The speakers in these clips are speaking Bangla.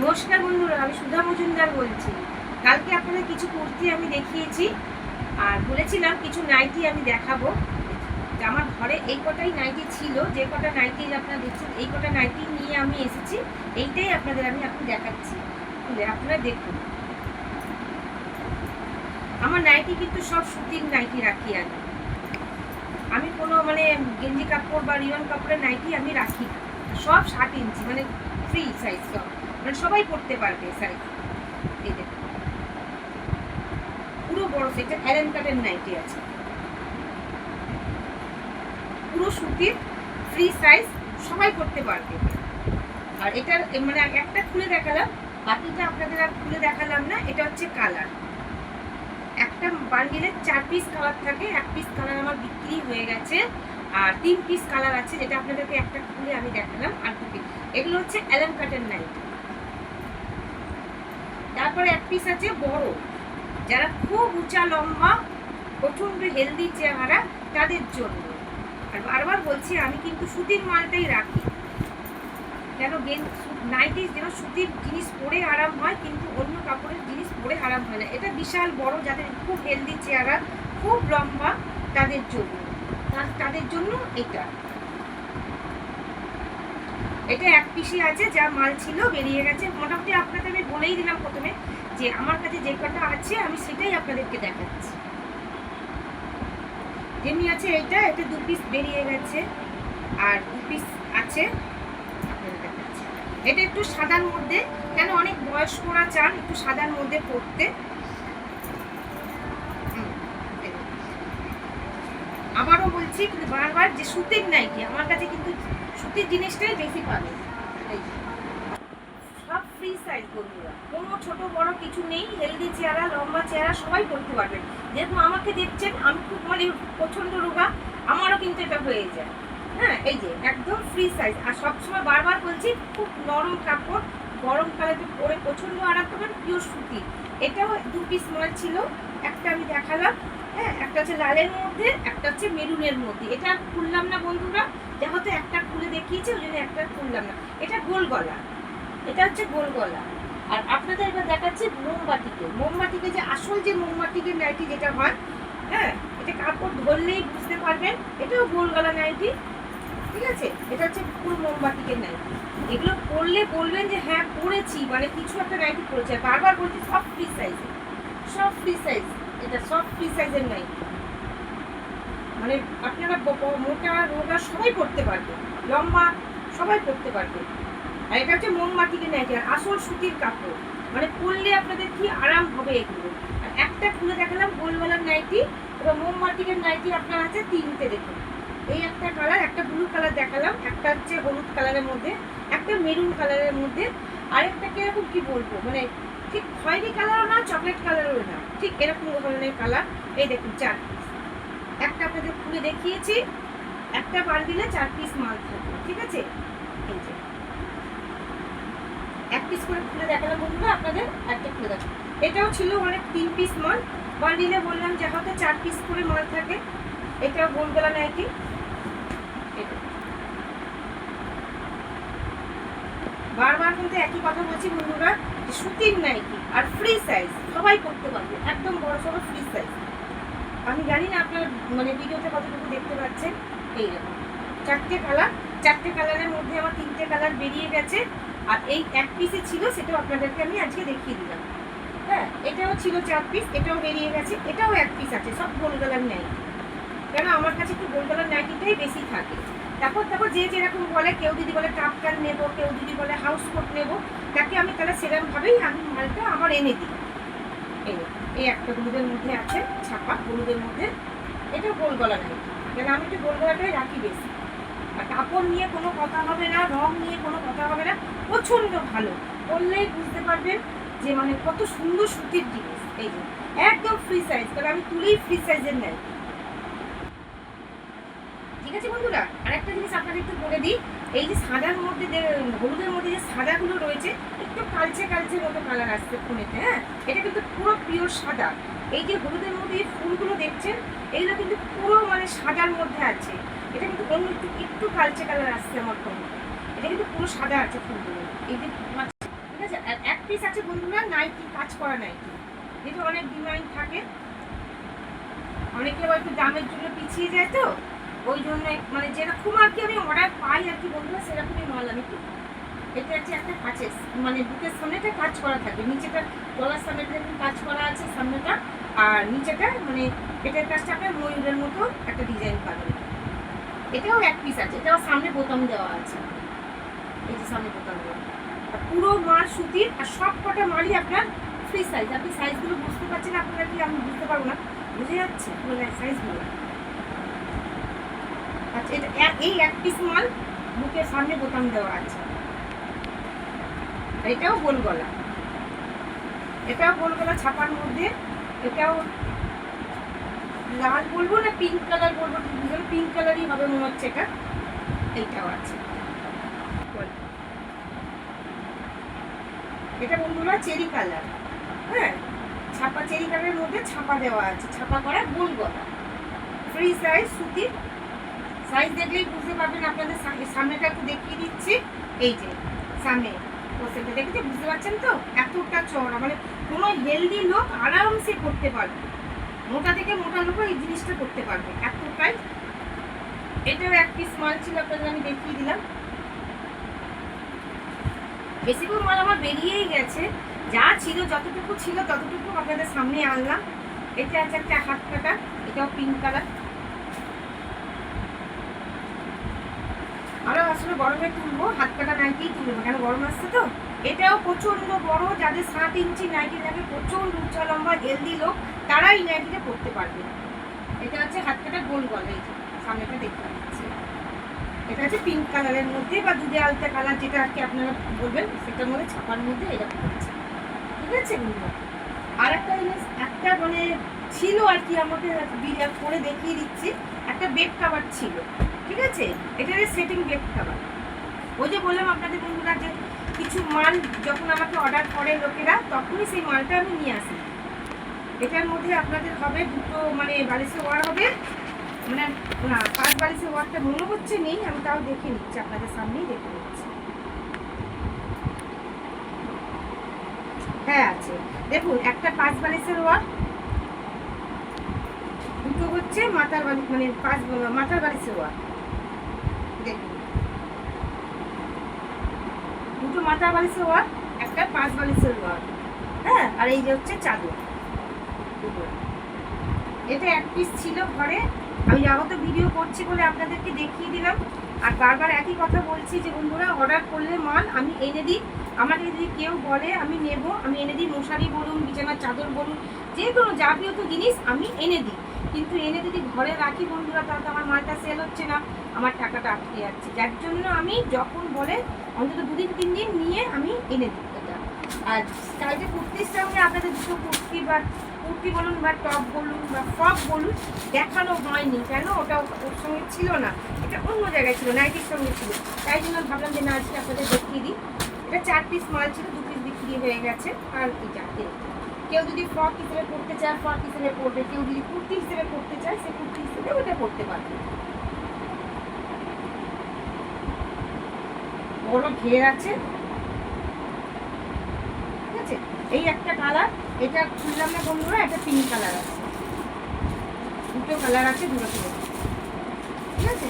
নমস্কার বন্ধুরা, আমি সুধা মজুমদার বলছি। কালকে আপনাদের কিছু কুর্তি আমি দেখিয়েছি আর বলেছিলাম কিছু নাইটি আমি দেখাবো। আমার ঘরে এই কটাই নাইটি ছিল, যে কটা নাইটি আপনারা দেখছেন এই কটা নাইটি নিয়ে আমি এসেছি। এইটাই আপনাদের আমি এখন দেখাচ্ছি, আপনারা দেখুন। আমার নাইটি কিন্তু সব সুতির নাইটি রাখি আমি কোনো মানে গেঞ্জি কাপড় বা রিয়ন কাপড়ের নাইটি আমি রাখি না। সব 60 ইঞ্চি মানে ফ্রি সাইজ, সব মানে সবাই পরতে পারবে সাইজ। এই দেখুন পুরো বড় সাইজ, অ্যালেন কাটের নাইটি আছে, পুরো সুতির ফ্রি সাইজ, সবাই পরতে পারবে। আর এটার মানে একটা খুলে দেখালাম, বাকিটা আপনাদের আর খুলে দেখালাম না। এটা হচ্ছে কালার, একটা বান্ডিলে 4 পিস কালার থাকে, 1 পিস কালার আমার বিক্রি হয়ে গেছে, আর 3 পিস কালার আছে, যেটা আপনাদেরকে একটা খুলে আমি দেখালাম। আর 2 পিস এগুলো হচ্ছে অ্যালেন কাটের নাইটি। তারপরে 1 পিস আছে বড়, যারা খুব উঁচা লম্বা প্রচন্ড হেলদি চেহারা তাদের জন্য। আর বারবার বলছি আমি কিন্তু সুতির মালটাই রাখি, কেন নাইটি যেন সুতির জিনিস পরে আরাম হয়, কিন্তু অন্য কাপড়ের জিনিস পরে আরাম হয় না। এটা বিশাল বড়, যাদের খুব হেলদি চেহারা, খুব লম্বা তাদের জন্য এটা 1 পিসই আছে, যা মাল ছিল বেরিয়ে গেছে। মোটামুটি আপনাদের আমি বলেই দিলাম প্রথমে যে আমার কাছে যে কটা আছে আমি সেটাই আপনাদেরকে দেখাচ্ছি। যেমনি আছে এটা 2 পিস বেরিয়ে গেছে, আর 2 পিস আছে আপনাদের দেখাচ্ছি। এটা একটু সাদার মধ্যে, কেন অনেক বয়স্করা চান একটু সাদার মধ্যে পরতে। আবারও বলছি কিন্তু বারবার যে সুতির নাইটি আমার কাছে কিন্তু সুতির জিনিসটাই বেশি পাবে। সব ফ্রি সাইজ বন্ধুরা, কোনো ছোট বড় কিছু নেই, হেলদি চেহারা লম্বা চেহারা সবাই করতে পারবেন। যেহেতু আমাকে দেখছেন আমি খুব মানে প্রচন্ড রোগা, আমারও কিন্তু এটা হয়ে যায়। হ্যাঁ, এই যে একদম ফ্রি সাইজ। আর সবসময় বারবার বলছি খুব নরম কাপড়, গরমকালে তো পরে প্রচন্ড আরাম পাবেন, পিওর সুতি। এটাও 2 পিস মাল ছিল, একটা আমি দেখালাম। হ্যাঁ, একটা হচ্ছে লালের মধ্যে, একটা হচ্ছে মেরুনের মধ্যে। এটা খুললাম না বন্ধুরা, যেহেতু একটা খুলে দেখিয়েছি ওই জন্য একটা খুললাম না। এটা গোল গলা, এটা হচ্ছে গোল গলা। আর আপনাদের এবার দেখাচ্ছি মোমবাতিকে যে আসল যে মোমবাতিকে নাইটি যেটা হয়, হ্যাঁ, এটা কাপড় ধরলেই বুঝতে পারবেন এটাও গোল গলা নাইটি। ঠিক আছে, এটা হচ্ছে পুরো মোমবাতিকে নাইটি। এগুলো পরলে বলবেন যে হ্যাঁ পরেছি, মানে কিছু একটা নাইটি পরেছে। বারবার বলছি সব ফ্রি সাইজ, সব ফ্রি সাইজ, এটা সব ফ্রি সাইজের নাইটি। মানে আপনারা মোটা রোগা সবাই পরতে পারবে, লম্বা সবাই পরতে পারবে। আর এটা হচ্ছে মোমবাতিকে নাইটি, আর আসল সুতির কাপড়, মানে পরলে আপনাদের কি আরাম হবে এগুলো। আর একটা খুলে দেখালাম গোলগলার নাইটি। এবার মোমবাতিকের নাইটি আপনার আছে 3টে। দেখুন এই একটা কালার, একটা ব্লু কালার দেখালাম, একটা হচ্ছে হলুদ কালারের মধ্যে, একটা মেরুন কালারের মধ্যে, আরেকটা কিরকম কি বলবো মানে ঠিক খয়েরি কালারও না, চকলেট কালারও না, ঠিক এরকম ধরনের কালার। এই দেখুন 4 পিস, একটা আপনাদের খুলে দেখিয়েছি। একটা বান্ডিলে 4 পিস মাল থাকে, ঠিক আছে। এই যে 1 পিস করে খুলে দেখালাম বন্ধুরা আপনাদের, একটা খুলে দেখালাম। এটাও ছিল অনেক 3 পিস মাল, বান্ডিলে বললাম যে হয়তো 4 পিস করে মাল থাকে। এটাও গোল গলা নাইটি। বারবার কিন্তু একই কথা বলছি বন্ধুরা, সুতির নাইটি আর ফ্রি সাইজ, সবাই করতে পারবে, একদম বড় সড়ো ফ্রি সাইজ। আমি জানি না আপনার মানে ভিডিওতে কতটুকু দেখতে পাচ্ছেন। এইরকম 4টে কালার, 4টে কালারের মধ্যে আমার 3টে কালার বেরিয়ে গেছে। আর এই 1 পিসে ছিল, সেটাও আপনাদেরকে আমি আজকে দেখিয়ে দিলাম। হ্যাঁ, এটাও ছিল 4 পিস, এটাও বেরিয়ে গেছে। এটাও 1 পিস আছে, সব গোল গলার নাইটি, কেন আমার কাছে একটু গোল গলার নাইটিটাই বেশি থাকে। তারপর যে যেরকম বলে, কেউ যদি বলে টাপকান নেবো, কেউ যদি বলে হাউস কোট নেবো, তাকে আমি তাহলে সেরকমভাবেই আমি মালটা আমার এনে দিই। এই একটা হলুদের মধ্যে আছে, ছাপা হলুদের মধ্যে, এটা গোল গলা নাইটি, কেন আমি একটু গোল গলাটাই রাখি বেশি। আর কাপড় নিয়ে কোনো কথা হবে না, রং নিয়ে কোনো কথা হবে না, প্রচণ্ড ভালো। বললেই বুঝতে পারবেন যে মানে কত সুন্দর সুতির জিনিস। এই যে একদম ফ্রি সাইজ, কারণ আমি তুলেই ফ্রি সাইজের নেই। ঠিক আছে বন্ধুরা, আর একটা জিনিস আপনাদের একটু বলে দিই, এই যে সাদার মধ্যে যে হলুদের মধ্যে যে সাদাগুলো রয়েছে, একটু কালচে কালচে মতো কালার আসছে ফোনেতে। হ্যাঁ, এটা কিন্তু পুরো পিওর সাদা। এই যে হলুদের মধ্যে যে ফুলগুলো দেখছেন, এগুলো কিন্তু পুরো মানে সাদার মধ্যে আছে। এটা কিন্তু অন্য একটু কালচে কালার আসছে আমার ফোনে, এটা কিন্তু পুরো সাদা আছে ফুলগুলো। এই যে ঠিক আছে। আর এক পিস আছে বন্ধুরা নাইটি, কাজ করা নাইটি, যেটা অনেক ডিমান্ড থাকে, অনেকে হয়তো দামের জন্য পিছিয়ে যায়, তো ওই জন্য মানে যেরকম আর কি আমি অর্ডার পাই আর কি বন্ধুরা, সেরকমই মাল আমি করি। এটা হচ্ছে একটা কাছের মানে বুকের সামনেটা কাজ করা থাকে, নিচেটা গলার সামনেটা কাজ করা আছে সামনেটা, আর নিচেটা মানে এটার কাজটা আপনার ময়ূরের মতো একটা ডিজাইন পাবেন। এটাও এক পিস আছে, এটাও সামনে বোতাম দেওয়া আছে, এই যে সামনে বোতাম দেওয়া। আর পুরো মাল সুতির, আর সব কটা মালই আপনার ফ্রি সাইজ। আপনি সাইজগুলো বুঝতে পারছেন আপনারা কি? আমি বুঝতে পারবো না, বুঝে যাচ্ছে সাইজগুলো। আচ্ছা, এটা এই এক পিস মাল বুকের সামনে বোতাম দেওয়া আছে। এটাও গোল গলা, এটাও গোল গলা ছাপার মধ্যে। এটাও লাল বলবো না পিঙ্ক কালার বলবো, পিঙ্ক কালারই হবে মনে হচ্ছে এটা। এইটাও আছে, এটা বন্ধুরা চেরি কালার, হ্যাঁ ছাপা চেরি কালারের মধ্যে ছাপা দেওয়া আছে, ছাপা করা গোল গলা, ফ্রি সাইজ সুতির। সাইজ দেখলেই বুঝতে পারবেন। আপনাদের সামনেটা একটু দেখিয়ে দিচ্ছি, এই যে সামনে পোস্টারটা দেখেছে, বুঝতে পারছেন তো? এতটা চওড়া, মানে কোনো হেলদি লোক আরামসে করতে পারবে, মোটা থেকে মোটা লোকও এই জিনিসটা করতে পারবে, এতটাই। এটাও এক পিস মাল ছিল, আপনাদের আমি দেখিয়ে দিলাম। বেশিরভাগ মাল আমার বেরিয়েই গেছে, যা ছিল যতটুকু ছিল ততটুকু আপনাদের সামনে আনলাম। এটা আছে একটা হাত কাটা, এটাও পিঙ্ক কালার। আরো আসলে গরমে তুলবো, হাত কাটা নাইটি তুলবো, কেন গরম আসছে তো। এটাও প্রচন্ড বড়, যাদের 7 ইঞ্চি নাইটি লাগে, প্রচন্ড উচ্চ লম্বা হেলদি লোক, তারা এই নাইটিটা পরতে পারবে। এটা হচ্ছে হাত কাটা গোল গলা, এই যে সামনেটা দেখতে পাচ্ছি। এটা হচ্ছে পিঙ্ক কালারের মধ্যে বা দুধে আলতা কালার, যেটা আর কি আপনারা বলবেন, সেটার মধ্যে ছাপার মধ্যে এরকম আছে, ঠিক আছে বন্ধুরা। আর একটা জিনিস, একটা মানে ছিল আর কি, আমাকে করে দেখিয়ে দিচ্ছি। একটা বেড কাভার ছিল, ঠিক আছে, এটার সেটিং বেড কাভার। ওই যে বললাম আপনাদের বন্ধুরা যে কিছু মাল যখন আমাকে অর্ডার করে লোকেরা, তখনই সেই মালটা আমি নিয়ে আসি। এটার মধ্যে আপনাদের হবে দুটো মানে বালিশের ওয়ার হবে, মানে না 5 বালিশের ওয়ারটা মনে হচ্ছে নেই, আমি তাও দেখে নিচ্ছি, আপনাদের সামনেই দেখে নিচ্ছি। হ্যাঁ আছে, দেখুন একটা 5 বালিশের ওয়ার, দুটো হচ্ছে মাথার বালিশ মানে 5 মাথার বালিশের ওয়ার, দেখুন দুটো মাথার বালিশের ওয়ার, একটা 5 বালিশের ওয়ার, হ্যাঁ। আর এই যে হচ্ছে চাদর, এটা এক পিস ছিল ঘরে, আমি যাবত ভিডিও করছি বলে আপনাদেরকে দেখিয়ে দিলাম। আর বারবার একই কথা বলছি যে বন্ধুরা, অর্ডার করলে মাল আমি এনে দিই। আমাকে যদি কেউ বলে আমি নেব, আমি এনে দিই। মশারি বলুন, বিছানার চাদর বলুন, যে কোনো যাবতীয় জিনিস আমি এনে দিই। কিন্তু এনে যদি ঘরে রাখি বন্ধুরা, তাহলে তো আমার মালটা সেল হচ্ছে না, আমার টাকাটা আটকে যাচ্ছে। যার জন্য আমি যখন বলে অন্তত 2 দিন 3 দিন নিয়ে আমি এনে দিই এটা। আর স্টাইলটা কুর্তির সঙ্গে আপনাদের দুটো কুর্তি বলুন বা টপ বলুন বা ফ্রক বলুন দেখানো হয়নি, কেন ওটা ওর সঙ্গে ছিল না, এটা অন্য জায়গায় ছিল, নাইটির সঙ্গে ছিল। তাই জন্য ভাবলাম যে না, আজকে আপনাদের দেখিয়ে দিই। এটা 4 পিস মাল ছিল, 2 পিস বিক্রি হয়ে গেছে। আর এটা কেউ যদি ফ্রক হিসেবে পরতে চায় ফ্রক হিসেবে পরবে, কেউ যদি কুর্তি হিসেবে পরতে চায় সে কুর্তি হিসেবে ওটা পরতে পারবে। বড় ঘের আছে, ঠিক আছে। এই একটা কালার, এটা খুললাম না বন্ধুরা, এটা পিঙ্ক কালার আছে, দুটো কালার আছে, দুটো করে, ঠিক আছে।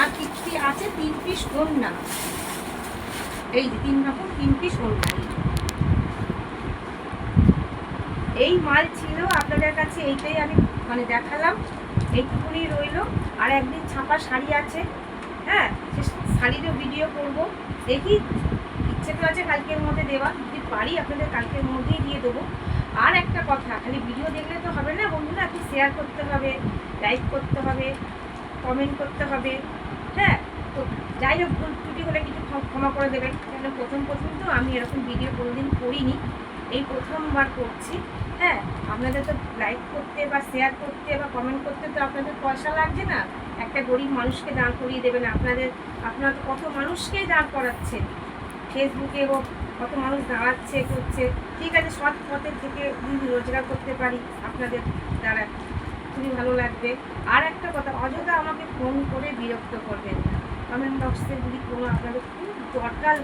আর কি আছে, 3 পিস ওড়না, এই যে 3 রকম 3 পিস ওড়না। এই মাল ছিল আপনাদের কাছে, এইটাই আমি মানে দেখালাম, এইটুকুনি রইল। আর একদিন ছাপা শাড়ি আছে, হ্যাঁ সে শাড়িরও ভিডিও করব, দেখি ইচ্ছে তো আছে কালকের মধ্যে দেওয়া, যদি পারি আপনাদের কালকের মধ্যেই দিয়ে দেবো। আর একটা কথা, খালি ভিডিও দেখলে তো হবে না বন্ধুরা, একটু শেয়ার করতে হবে, লাইক করতে হবে, কমেন্ট করতে হবে, হ্যাঁ। তো যাই হোক, ভুল ত্রুটি হলে কিছু ক্ষমা করে দেবেন, কেন প্রথম তো আমি এরকম ভিডিও কোনোদিন করিনি, এই প্রথমবার করছি, হ্যাঁ। আপনাদের তো লাইক করতে বা শেয়ার করতে বা কমেন্ট করতে তো আপনাদের পয়সা লাগছে না, একটা গরিব মানুষকে দাঁড় করিয়ে দেবেন। আপনারা তো কত মানুষকেই দাঁড় করাচ্ছেন, ফেসবুকে হোক কত মানুষ দাঁড়াচ্ছে করছে, ঠিক আছে। সৎ পথের থেকে যদি রোজগার করতে পারি আপনাদের দ্বারা, খুবই ভালো লাগবে। আর একটা কথা, অযথা আমাকে ফোন করে বিরক্ত করবেন না, কমেন্ট বক্সে যদি কোনো আপনাদের খুব দরকার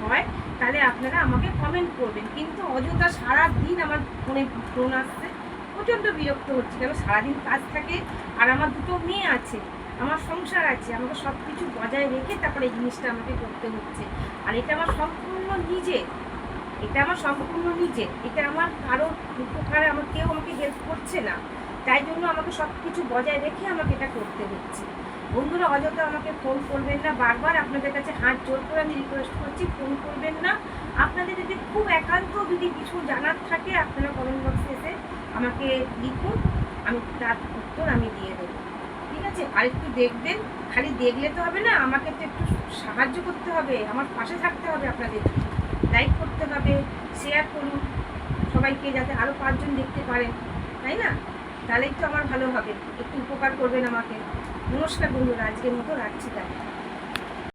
হয় তাহলে আপনারা আমাকে কমেন্ট করবেন, কিন্তু অযথা সারাদিন আমার ফোনে ফোন আসছে, প্রচণ্ড বিরক্ত হচ্ছে। কেন সারাদিন কাজ থাকে, আর আমার দুটো মেয়ে আছে, আমার সংসার আছে, আমাকে সব কিছু বজায় রেখে তারপরে এই জিনিসটা আমাকে করতে হচ্ছে। আর এটা আমার সম্পূর্ণ নিজের, এটা আমার সম্পূর্ণ নিজের, এটা আমার কারোর উপকারে আমার কেউ আমাকে হেল্প করছে না, তাই জন্য আমাকে সব কিছু বজায় রেখে আমাকে এটা করতে হচ্ছে। বন্ধুরা অযথা আমাকে ফোন করবেন না, বারবার আপনাদের কাছে হাত জোর করে আমি রিকোয়েস্ট করছি, ফোন করবেন না। আপনাদের যদি খুব একান্ত যদি কিছু জানার থাকে আপনারা কমেন্ট বক্সে এসে আমাকে লিখুন, আমি তার উত্তর আমি দিয়ে দেবো, ঠিক আছে? আর একটু দেখবেন, খালি দেখলে তো হবে না, আমাকে তো একটু সাহায্য করতে হবে, আমার পাশে থাকতে হবে, আপনাদের লাইক করতে হবে, শেয়ার করুন সবাইকে, যাতে আরও 5 জন দেখতে পারেন, তাই না? তাহলেই তো আমার ভালো হবে, একটু উপকার করবেন আমাকে। নমস্কার বন্ধুরা, আজকের মতো রাখছি তাই।